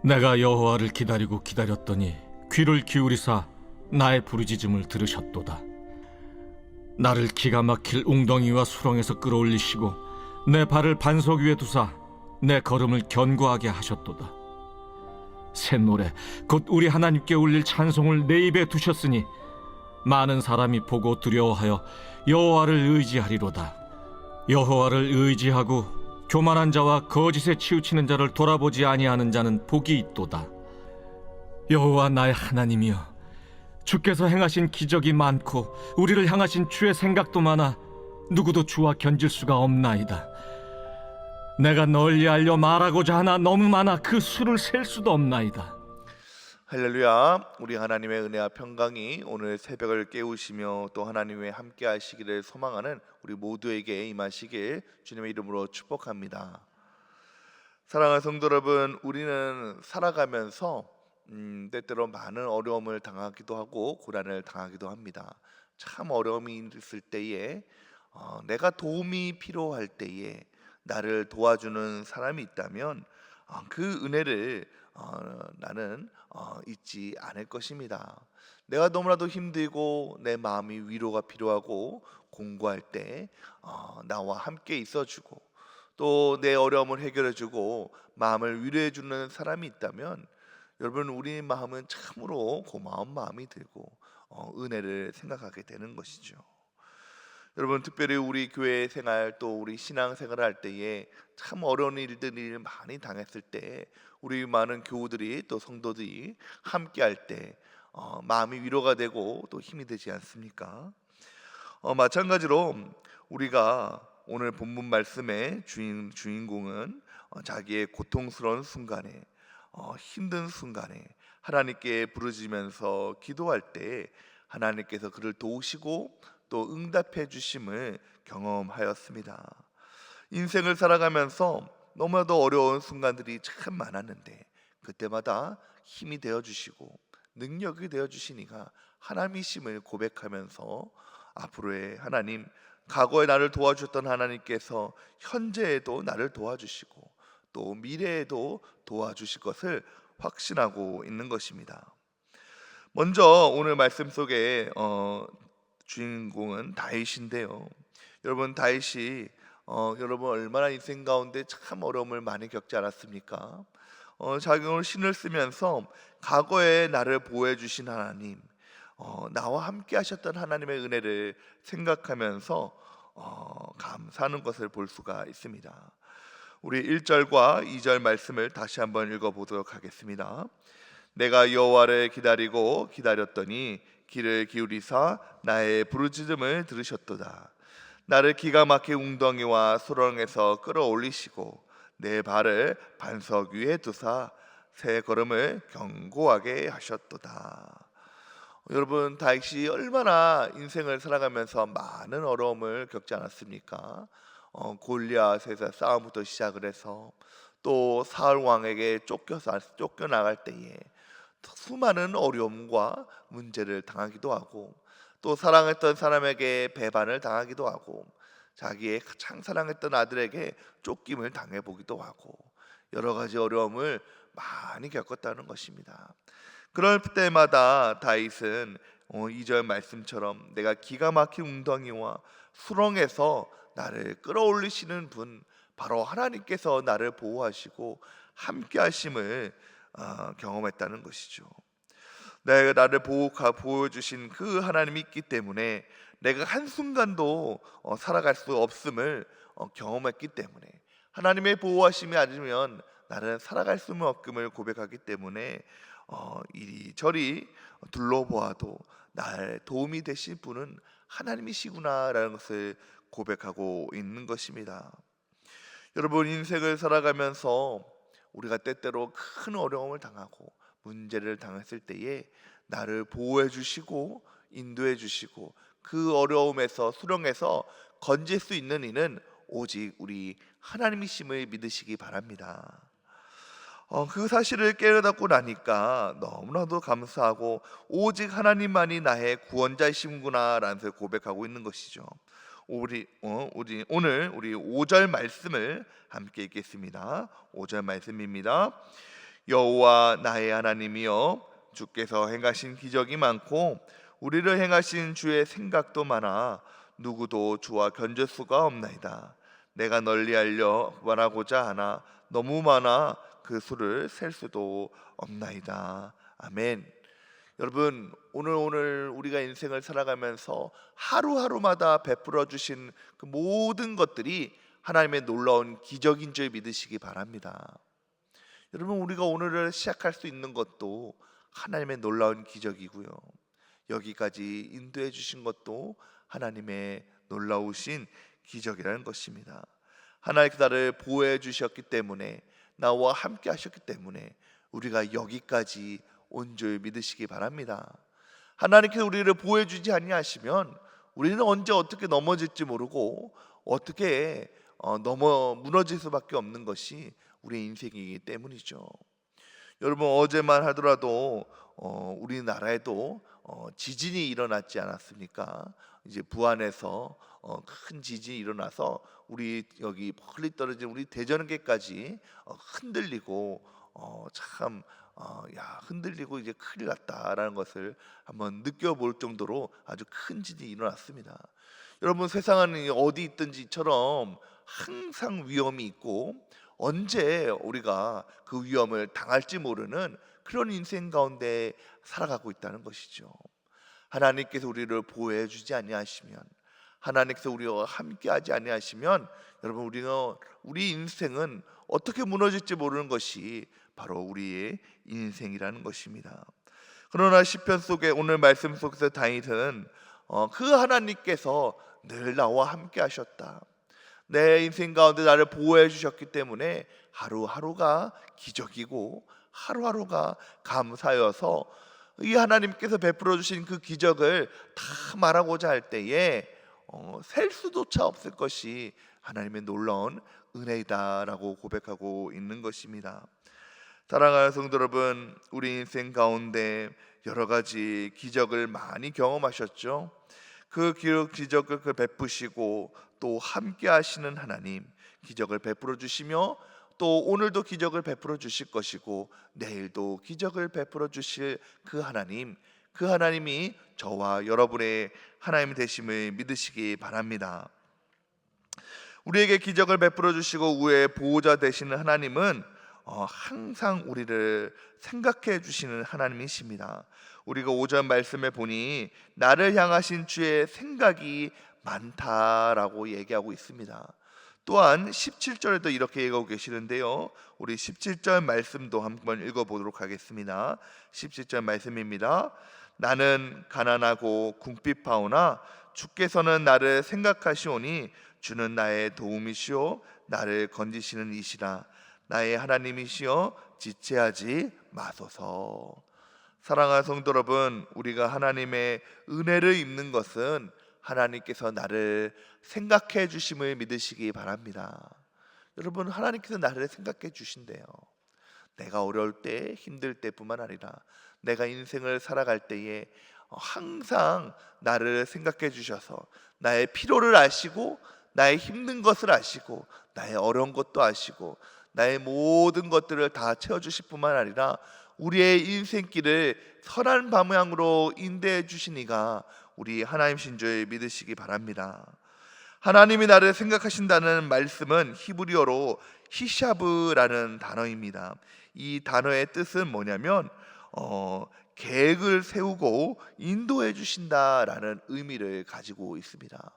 내가 여호와를 기다리고 기다렸더니 귀를 기울이사 나의 부르짖음을 들으셨도다. 나를 기가 막힐 웅덩이와 수렁에서 끌어올리시고 내 발을 반석 위에 두사 내 걸음을 견고하게 하셨도다. 새 노래 곧 우리 하나님께 울릴 찬송을 내 입에 두셨으니 많은 사람이 보고 두려워하여 여호와를 의지하리로다. 여호와를 의지하고 교만한 자와 거짓에 치우치는 자를 돌아보지 아니하는 자는 복이 있도다. 여호와 나의 하나님이여, 주께서 행하신 기적이 많고 우리를 향하신 주의 생각도 많아 누구도 주와 견질 수가 없나이다. 내가 널리 알려 말하고자 하나 너무 많아 그 수를 셀 수도 없나이다. 할렐루야. 우리 하나님의 은혜와 평강이 오늘 새벽을 깨우시며 또 하나님의 함께 하시기를 소망하는 우리 모두에게 임하시길 주님의 이름으로 축복합니다. 사랑하는 성도 여러분, 우리는 살아가면서 때때로 많은 어려움을 당하기도 하고 고난을 당하기도 합니다. 참 어려움이 있을 때에 내가 도움이 필요할 때에 나를 도와주는 사람이 있다면 그 은혜를 나는 잊지 않을 것입니다. 내가 너무나도 힘들고 내 마음이 위로가 필요하고 공부할 때 나와 함께 있어주고 또 내 어려움을 해결해주고 마음을 위로해주는 사람이 있다면 여러분, 우리 마음은 참으로 고마운 마음이 들고 은혜를 생각하게 되는 것이죠. 여러분, 특별히 우리 교회 생활 또 우리 신앙 생활을 할 때에 참 어려운 일들이 많이 당했을 때 우리 많은 교우들이 또 성도들이 함께 할 때 마음이 위로가 되고 또 힘이 되지 않습니까? 마찬가지로 우리가 오늘 본문 말씀의 주인공은 자기의 고통스러운 순간에 힘든 순간에 하나님께 부르짖으면서 기도할 때 하나님께서 그를 도우시고 또 응답해 주심을 경험하였습니다. 인생을 살아가면서 너무나도 어려운 순간들이 참 많았는데 그때마다 힘이 되어 주시고 능력이 되어 주시니까 하나님이심을 고백하면서 앞으로의 하나님, 과거에 나를 도와주셨던 하나님께서 현재에도 나를 도와주시고 또 미래에도 도와주실 것을 확신하고 있는 것입니다. 먼저 오늘 말씀 속에 주인공은 다윗인데요. 여러분, 다윗이 여러분 얼마나 인생 가운데 참 어려움을 많이 겪지 않았습니까? 자기 신을 쓰면서 과거에 나를 보호해 주신 하나님, 나와 함께 하셨던 하나님의 은혜를 생각하면서 감사하는 것을 볼 수가 있습니다. 우리 1절과 2절 말씀을 다시 한번 읽어보도록 하겠습니다. 내가 여호와를 기다리고 기다렸더니 귀를 기울이사 나의 부르짖음을 들으셨도다. 나를 기가 막힌 웅덩이와 수렁에서 끌어올리시고 내 발을 반석 위에 두사 새 걸음을 견고하게 하셨도다. 여러분, 다윗이 얼마나 인생을 살아가면서 많은 어려움을 겪지 않았습니까? 골리앗에서 싸움부터 시작을 해서 또 사울 왕에게 쫓겨나갈 때에 수많은 어려움과 문제를 당하기도 하고 또 사랑했던 사람에게 배반을 당하기도 하고 자기의 가장 사랑했던 아들에게 쫓김을 당해보기도 하고 여러 가지 어려움을 많이 겪었다는 것입니다. 그럴 때마다 다윗은 2절 말씀처럼 내가 기가 막힌 웅덩이와 수렁에서 나를 끌어올리시는 분, 바로 하나님께서 나를 보호하시고 함께 하심을 경험했다는 것이죠. 내가 나를 보호해주신 그 하나님이 있기 때문에 내가 한순간도 살아갈 수 없음을 경험했기 때문에 하나님의 보호하심이 아니면 나는 살아갈 수 없음을 고백하기 때문에 이리저리 둘러보아도 나의 도움이 되실 분은 하나님이시구나라는 것을 고백하고 있는 것입니다. 여러분, 인생을 살아가면서 우리가 때때로 큰 어려움을 당하고 문제를 당했을 때에 나를 보호해 주시고 인도해 주시고 그 어려움에서 수렁에서 건질 수 있는 이는 오직 우리 하나님이심을 믿으시기 바랍니다. 그 사실을 깨닫고 나니까 너무나도 감사하고 오직 하나님만이 나의 구원자이시구나라는 것을 고백하고 있는 것이죠. 오늘 우리 5절 말씀을 함께 읽겠습니다. 5절 말씀입니다. 여호와 나의 하나님이여, 주께서 행하신 기적이 많고 우리를 행하신 주의 생각도 많아 누구도 주와 견줄 수가 없나이다. 내가 널리 알려 말하고자 하나 너무 많아 그 수를 셀 수도 없나이다. 아멘. 여러분, 오늘 우리가 인생을 살아가면서 하루하루마다 베풀어 주신 그 모든 것들이 하나님의 놀라운 기적인 줄 믿으시기 바랍니다. 여러분, 우리가 오늘을 시작할 수 있는 것도 하나님의 놀라운 기적이고요, 여기까지 인도해 주신 것도 하나님의 놀라우신 기적이라는 것입니다. 하나님께서 나를 보호해 주셨기 때문에, 나와 함께 하셨기 때문에 우리가 여기까지 온 줄 믿으시기 바랍니다. 하나님께서 우리를 보호해 주지 아니하시면 우리는 언제 어떻게 넘어질지 모르고 어떻게 무너질 수밖에 없는 것이 우리의 인생이기 때문이죠. 여러분, 어제만 하더라도 우리나라에도 지진이 일어났지 않았습니까? 이제 부안에서 큰 지진이 일어나서 우리 여기 멀리 떨어진 우리 대전계까지 흔들리고 참 흔들리고 이제 큰일 났다라는 것을 한번 느껴볼 정도로 아주 큰 지진이 일어났습니다. 여러분, 세상은 어디 있든지처럼 항상 위험이 있고 언제 우리가 그 위험을 당할지 모르는 그런 인생 가운데 살아가고 있다는 것이죠. 하나님께서 우리를 보호해 주지 아니하시면, 하나님께서 우리와 함께하지 아니하시면, 여러분, 우리 인생은 어떻게 무너질지 모르는 것이 바로 우리의 인생이라는 것입니다. 그러나 시편 속에, 오늘 말씀 속에서 다윗은 그 하나님께서 늘 나와 함께 하셨다, 내 인생 가운데 나를 보호해 주셨기 때문에 하루하루가 기적이고 하루하루가 감사여서 이 하나님께서 베풀어 주신 그 기적을 다 말하고자 할 때에 셀 수조차 없을 것이 하나님의 놀라운 은혜이다라고 고백하고 있는 것입니다. 사랑하는 성도 여러분, 우리 인생 가운데 여러 가지 기적을 많이 경험하셨죠? 그 기적을 베푸시고 또 함께 하시는 하나님, 기적을 베풀어 주시며 또 오늘도 기적을 베풀어 주실 것이고 내일도 기적을 베풀어 주실 그 하나님, 그 하나님이 저와 여러분의 하나님 되심을 믿으시기 바랍니다. 우리에게 기적을 베풀어 주시고 우리의 보호자 되시는 하나님은 항상 우리를 생각해 주시는 하나님이십니다. 우리가 5절 말씀에 보니 나를 향하신 주의 생각이 많다라고 얘기하고 있습니다. 또한 17절에도 이렇게 얘기하고 계시는데요, 우리 17절 말씀도 한번 읽어보도록 하겠습니다. 17절 말씀입니다. 나는 가난하고 궁핍하오나 주께서는 나를 생각하시오니 주는 나의 도움이시오 나를 건지시는 이시라. 나의 하나님이시여 지체하지 마소서. 사랑하는 성도 여러분, 우리가 하나님의 은혜를 입는 것은 하나님께서 나를 생각해 주심을 믿으시기 바랍니다. 여러분, 하나님께서 나를 생각해 주신대요. 내가 어려울 때, 힘들 때뿐만 아니라 내가 인생을 살아갈 때에 항상 나를 생각해 주셔서 나의 필요를 아시고 나의 힘든 것을 아시고 나의 어려운 것도 아시고 나의 모든 것들을 다 채워주실 뿐만 아니라 우리의 인생길을 선한 방향으로 인도해 주시니가 우리 하나님신 줄 믿으시기 바랍니다. 하나님이 나를 생각하신다는 말씀은 히브리어로 히샤브라는 단어입니다. 이 단어의 뜻은 뭐냐면 계획을 세우고 인도해 주신다라는 의미를 가지고 있습니다.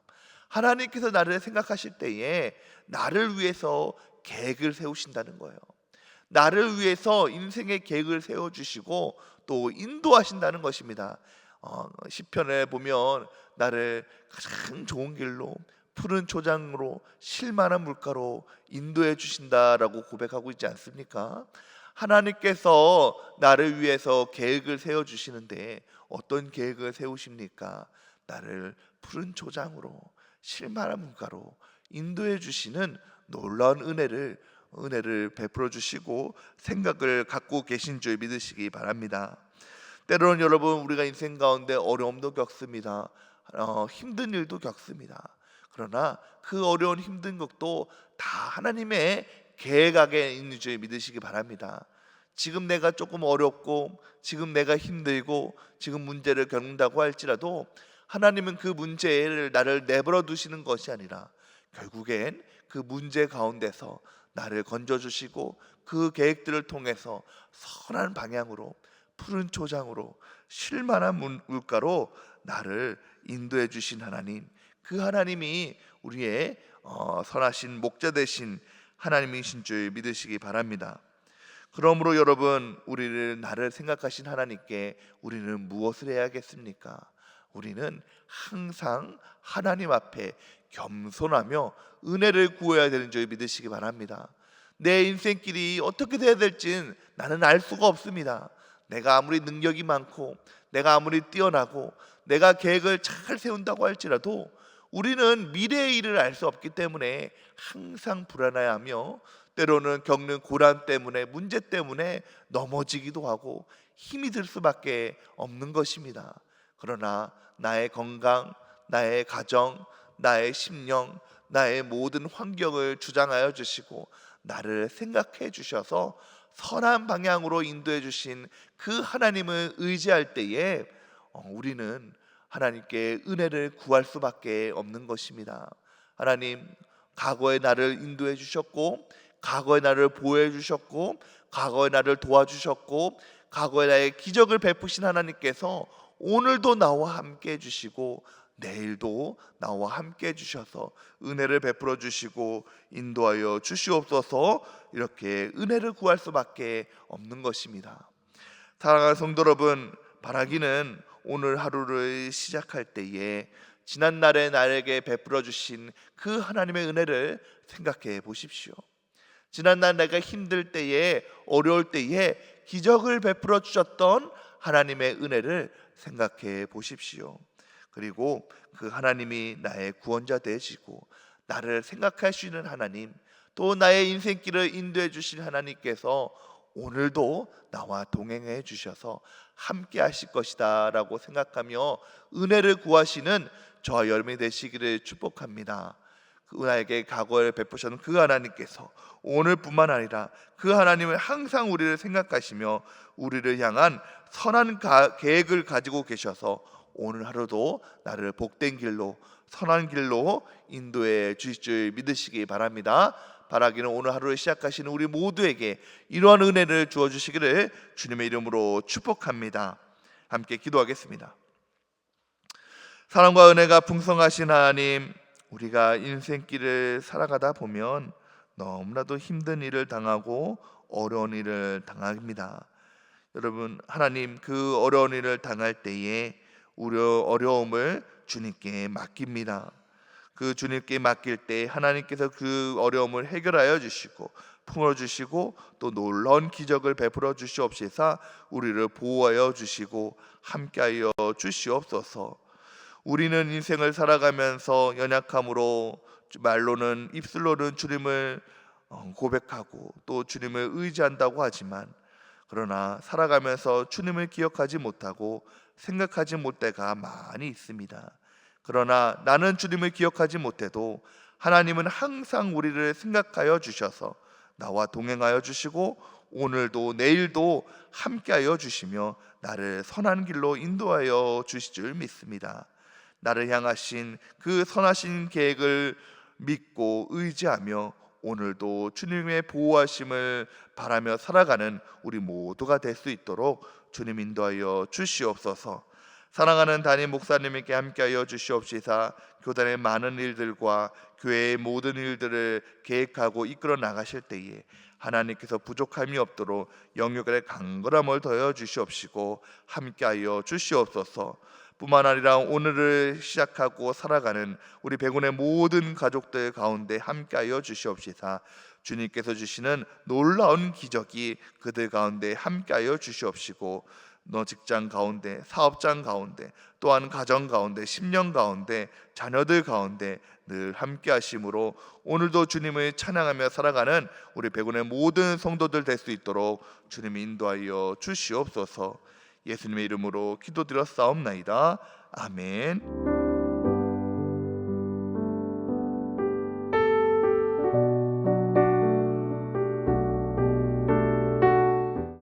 하나님께서 나를 생각하실 때에 나를 위해서 계획을 세우신다는 거예요. 나를 위해서 인생의 계획을 세워주시고 또 인도하신다는 것입니다. 시편에 보면 나를 가장 좋은 길로, 푸른 초장으로, 실만한 물가로 인도해 주신다라고 고백하고 있지 않습니까? 하나님께서 나를 위해서 계획을 세워주시는데 어떤 계획을 세우십니까? 나를 푸른 초장으로, 실만한 물가로 인도해 주시는 놀라운 은혜를 베풀어 주시고 생각을 갖고 계신 줄 믿으시기 바랍니다. 때로는 여러분, 우리가 인생 가운데 어려움도 겪습니다. 힘든 일도 겪습니다. 그러나 그 어려운 힘든 것도 다 하나님의 계획 안에 있는 줄 믿으시기 바랍니다. 지금 내가 조금 어렵고 지금 내가 힘들고 지금 문제를 겪는다고 할지라도 하나님은 그 문제를 나를 내버려 두시는 것이 아니라 결국엔 그 문제 가운데서 나를 건져주시고 그 계획들을 통해서 선한 방향으로, 푸른 초장으로, 쉴만한 물가로 나를 인도해 주신 하나님, 그 하나님이 우리의 선하신 목자 되신 하나님이신 줄 믿으시기 바랍니다. 그러므로 여러분, 나를 생각하신 하나님께 우리는 무엇을 해야겠습니까? 우리는 항상 하나님 앞에 겸손하며 은혜를 구해야 되는 줄 믿으시기 바랍니다. 내 인생길이 어떻게 돼야 될진 나는 알 수가 없습니다. 내가 아무리 능력이 많고 내가 아무리 뛰어나고 내가 계획을 잘 세운다고 할지라도 우리는 미래의 일을 알 수 없기 때문에 항상 불안해하며 때로는 겪는 고난 때문에, 문제 때문에 넘어지기도 하고 힘이 들 수밖에 없는 것입니다. 그러나 나의 건강, 나의 가정, 나의 심령, 나의 모든 환경을 주장하여 주시고 나를 생각해 주셔서 선한 방향으로 인도해 주신 그 하나님을 의지할 때에 우리는 하나님께 은혜를 구할 수밖에 없는 것입니다. 하나님, 과거에 나를 인도해 주셨고, 과거에 나를 보호해 주셨고, 과거에 나를 도와주셨고, 과거에 나의 기적을 베푸신 하나님께서 오늘도 나와 함께 해주시고 내일도 나와 함께 해주셔서 은혜를 베풀어 주시고 인도하여 주시옵소서. 이렇게 은혜를 구할 수밖에 없는 것입니다. 사랑하는 성도 여러분, 바라기는 오늘 하루를 시작할 때에 지난날에 나에게 베풀어 주신 그 하나님의 은혜를 생각해 보십시오. 지난날 내가 힘들 때에, 어려울 때에 기적을 베풀어 주셨던 하나님의 은혜를 생각해 보십시오. 그리고 그 하나님이 나의 구원자 되시고 나를 생각하시는 하나님, 또 나의 인생길을 인도해 주신 하나님께서 오늘도 나와 동행해 주셔서 함께 하실 것이다 라고 생각하며 은혜를 구하시는 저와 여러분이 되시기를 축복합니다. 나에게 과거에 베푸셨던 그 하나님께서 오늘뿐만 아니라 그 하나님을 항상 우리를 생각하시며 우리를 향한 선한 계획을 가지고 계셔서 오늘 하루도 나를 복된 길로, 선한 길로 인도해 주실 줄 믿으시기 바랍니다. 바라기는 오늘 하루를 시작하시는 우리 모두에게 이러한 은혜를 주어 주시기를 주님의 이름으로 축복합니다. 함께 기도하겠습니다. 사랑과 은혜가 풍성하신 하나님, 우리가 인생길을 살아가다 보면 너무나도 힘든 일을 당하고 어려운 일을 당합니다. 여러분, 하나님, 그 어려운 일을 당할 때에 우리 어려움을 주님께 맡깁니다. 그 주님께 맡길 때 하나님께서 그 어려움을 해결하여 주시고 품어주시고 또 놀라운 기적을 베풀어 주시옵시사 우리를 보호하여 주시고 함께하여 주시옵소서. 우리는 인생을 살아가면서 연약함으로 말로는, 입술로는 주님을 고백하고 또 주님을 의지한다고 하지만, 그러나 살아가면서 주님을 기억하지 못하고 생각하지 못 때가 많이 있습니다. 그러나 나는 주님을 기억하지 못해도 하나님은 항상 우리를 생각하여 주셔서 나와 동행하여 주시고 오늘도 내일도 함께하여 주시며 나를 선한 길로 인도하여 주실 줄 믿습니다. 나를 향하신 그 선하신 계획을 믿고 의지하며 오늘도 주님의 보호하심을 바라며 살아가는 우리 모두가 될 수 있도록 주님 인도하여 주시옵소서. 사랑하는 담임 목사님에게 함께하여 주시옵시사 교단의 많은 일들과 교회의 모든 일들을 계획하고 이끌어 나가실 때에 하나님께서 부족함이 없도록 영육의 강건함을 더하여 주시옵시고 함께하여 주시옵소서. 뿐만 아니라 오늘을 시작하고 살아가는 우리 백운의 모든 가족들 가운데 함께하여 주시옵시사 주님께서 주시는 놀라운 기적이 그들 가운데 함께하여 주시옵시고 너 직장 가운데, 사업장 가운데, 또한 가정 가운데, 심령 가운데, 자녀들 가운데 늘 함께 하심으로 오늘도 주님을 찬양하며 살아가는 우리 백운의 모든 성도들 될 수 있도록 주님이 인도하여 주시옵소서. 예수님의 이름으로 기도드렸사옵나이다. 아멘.